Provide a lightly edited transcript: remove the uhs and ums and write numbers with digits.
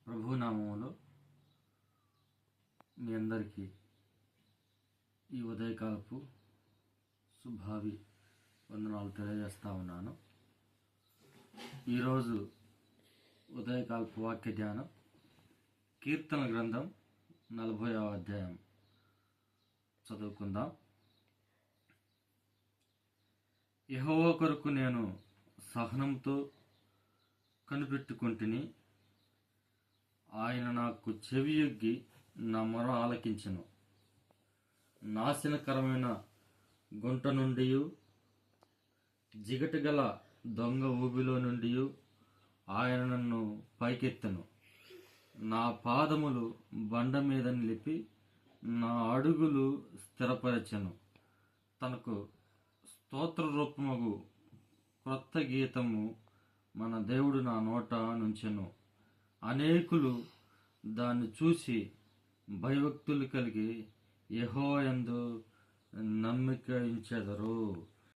ప్రభునామములో మీ అందరికీ ఈ ఉదయకాలపు శుభావి వందనాలు తెలియజేస్తా ఉన్నాను. ఈరోజు ఉదయకాలపు వాక్య ధ్యానం కీర్తన గ్రంథం 40వ అధ్యాయం చదువుకుందాం. యెహోవా కొరకు నేను సహనంతో కనిపెట్టుకుంటుని, ఆయన నాకు చెవియొగ్గి నా మొర ఆలకించెను. నాశనకరమైన గుంట నుండి, జిగటగల దొంగ ఊబిలో నుండి ఆయన నన్ను పైకెత్తెను. నా పాదములు బండ మీద నిలిపి నా అడుగులు స్థిరపరచెను. తనకు స్తోత్ర రూపమగు క్రొత్త గీతము మన దేవుడు నా నోట నుంచెను. అనేకులు దాన్ని చూసి భయభక్తులు కలిగి యెహోవా యందు నమ్మిక ఉంచెదరు.